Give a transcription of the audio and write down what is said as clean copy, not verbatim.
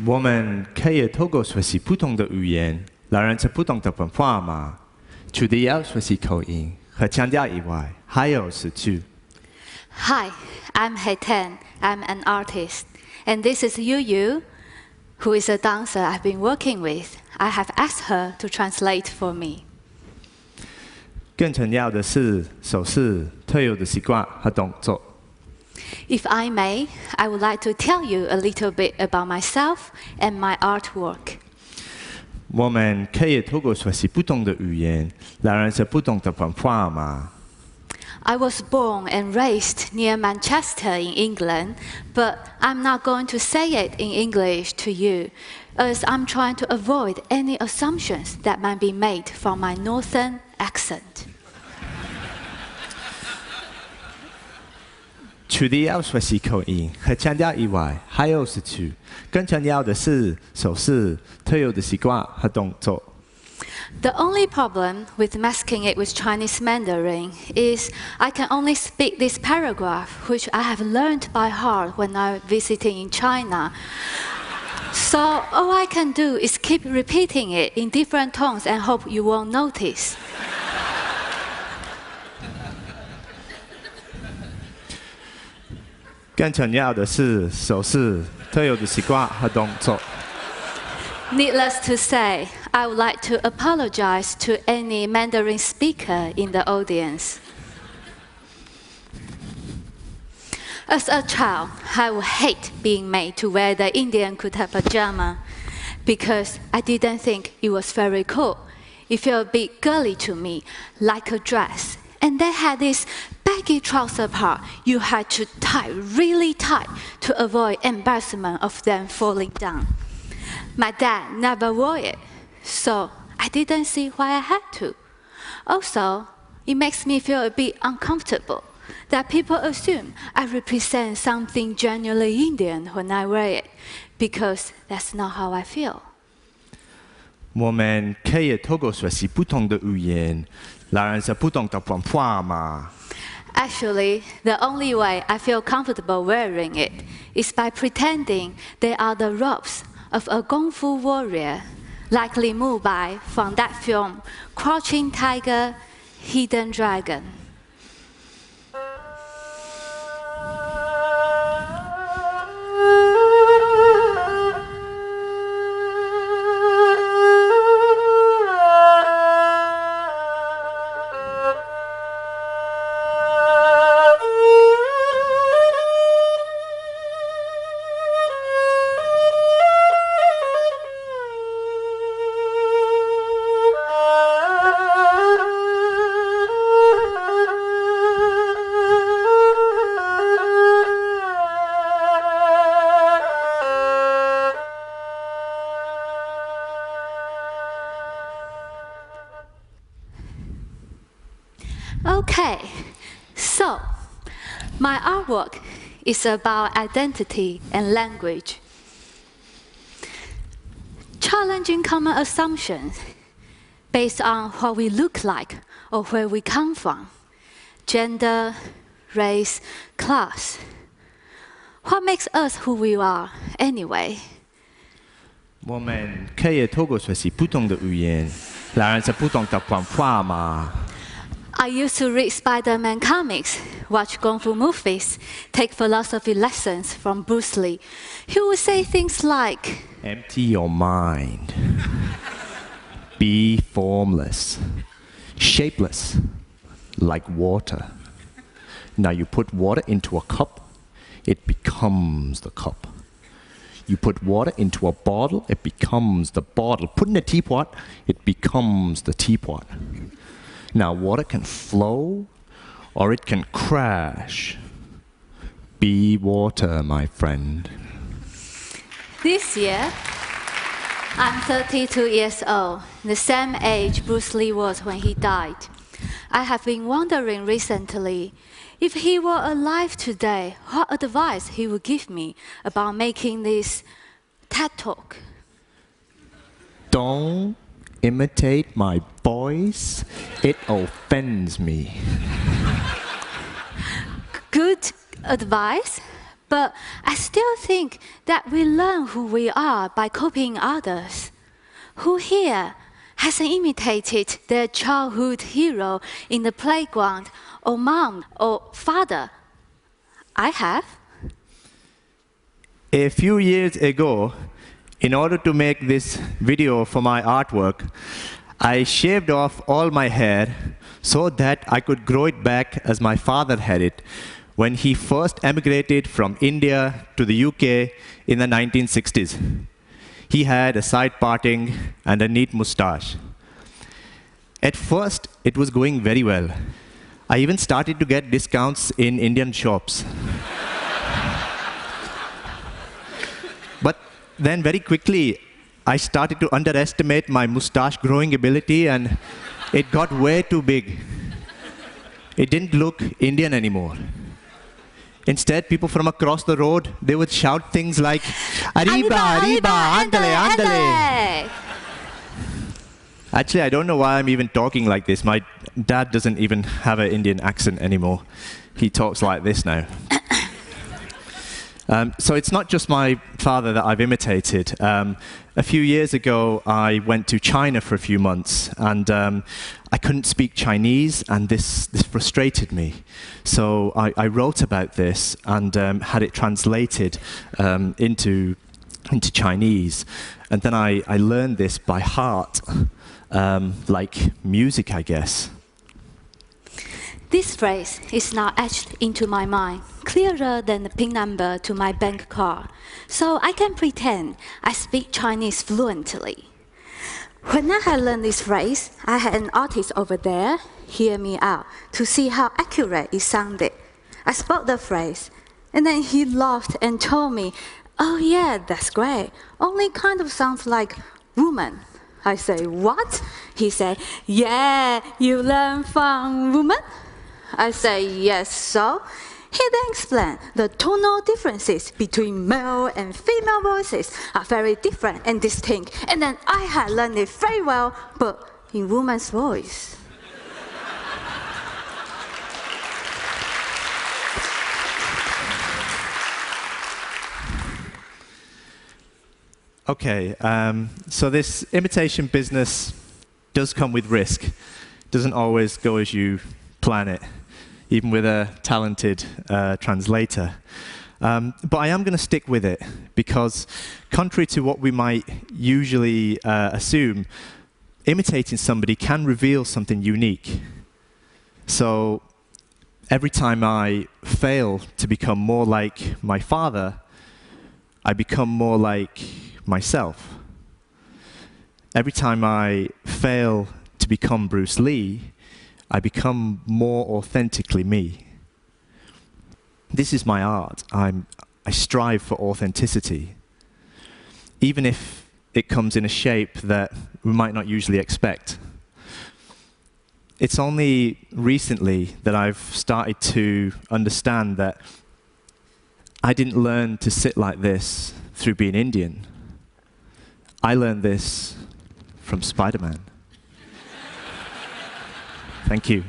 我们可以透过学习不同的语言，来认识不同的文化吗？除了要学习口音和腔调以外，还有是去。Hi, I'm Heitan. I'm an artist. And this is Yu, who is a dancer I've been working with. I have asked her to translate for me. 更重要的是手势、特有的习惯和动作。If I may, I would like to tell you a little bit about myself and my artwork. 我们可以透过学习不同的语言，来认识不同的文化吗？ I was born and raised near Manchester in England, but I'm not going to say it in English to you, as I'm trying to avoid any assumptions that might be made from my northern accent. 除了要学习口音和腔调以外，还有是去。更重要的是手势、特有的习惯和动作。The only problem with masking it with Chinese Mandarin is I can only speak this paragraph, which I have learned by heart when I visited in China. So all I can do is keep repeating it in different tones and hope you won't notice. 更重要的是手势、特有的习惯和动作。Needless to say, I would like to apologize to any Mandarin speaker in the audience. As a child, I would hate being made to wear the Indian kurta pajama because I didn't think it was very cool. It felt a bit girly to me, like a dress. And they had this baggy trouser part you had to tie really tight to avoid embarrassment of them falling down. My dad never wore it, so I didn't see why I had to. Also, it makes me feel a bit uncomfortable that people assume I represent something genuinely Indian when I wear it, because that's not how I feel. 我们可以透过学习不同的语言，来认识不同的文化吗？ Actually, the only way I feel comfortable wearing it is by pretending they are the robes of a Kung Fu warrior, like Li Mu Bai from that film, Crouching Tiger, Hidden Dragon. Okay, so my artwork is about identity and language. Challenging common assumptions based on what we look like or where we come from. Gender, race, class. What makes us who we are anyway? 我们可以透过学习不同的语言，来认识不同的文化吗？ I used to read Spider-Man comics, watch Kung Fu movies, take philosophy lessons from Bruce Lee. He would say things like, Empty your mind. Be formless. Shapeless. Like water. Now you put water into a cup, it becomes the cup. You put water into a bottle, it becomes the bottle. Put in a teapot, it becomes the teapot. Now water can flow or it can crash. Be water, my friend. this year, I'm 32 years old, the same age Bruce Lee was when he died. I have been wondering recently, if he were alive today, what advice he would give me about making this TED Talk. Don't imitate my voice. It offends me. Good advice, But I still think that we learn who we are by copying others. Who here hasn't imitated their childhood hero in the playground, or mom, or father? I have. A few years ago, in order to make this video for my artwork, I shaved off all my hair so that I could grow it back as my father had it when he first emigrated from India to the UK in the 1960s. He had a side parting and a neat mustache. At first, it was going very well. I even started to get discounts in Indian shops. But then very quickly, I started to underestimate my mustache growing ability, and it got way too big. It didn't look Indian anymore. Instead, people from across the road, they would shout things like, "Arriba, arriba, andale, andale." Actually, I don't know why I'm even talking like this. My dad doesn't even have an Indian accent anymore. He talks like this now. So it's not just my father that I've imitated. A few years ago, I went to China for a few months, and I couldn't speak Chinese, and this frustrated me. So I wrote about this and had it translated into Chinese. And then I learned this by heart, like music, I guess. This phrase is now etched into my mind, clearer than the PIN number to my bank card, so I can pretend I speak Chinese fluently. When I had learned this phrase, I had an artist over there hear me out to see how accurate it sounded. I spoke the phrase, and then he laughed and told me, "Oh yeah, that's great, only kind of sounds like woman." I say, "What?" He said, "Yeah, you learn from woman?" I say, "Yes, so?" He then explained the tonal differences between male and female voices are very different and distinct, and then I had learned it very well, but in woman's voice. Okay, so this imitation business does come with risk. Doesn't always go as you plan it, even with a talented translator. But I am going to stick with it, because contrary to what we might usually assume, imitating somebody can reveal something unique. So every time I fail to become more like my father, I become more like myself. Every time I fail to become Bruce Lee, I become more authentically me. This is my art. I strive for authenticity, even if it comes in a shape that we might not usually expect. It's only recently that I've started to understand that I didn't learn to sit like this through being Indian. I learned this from Spider-Man. Thank you.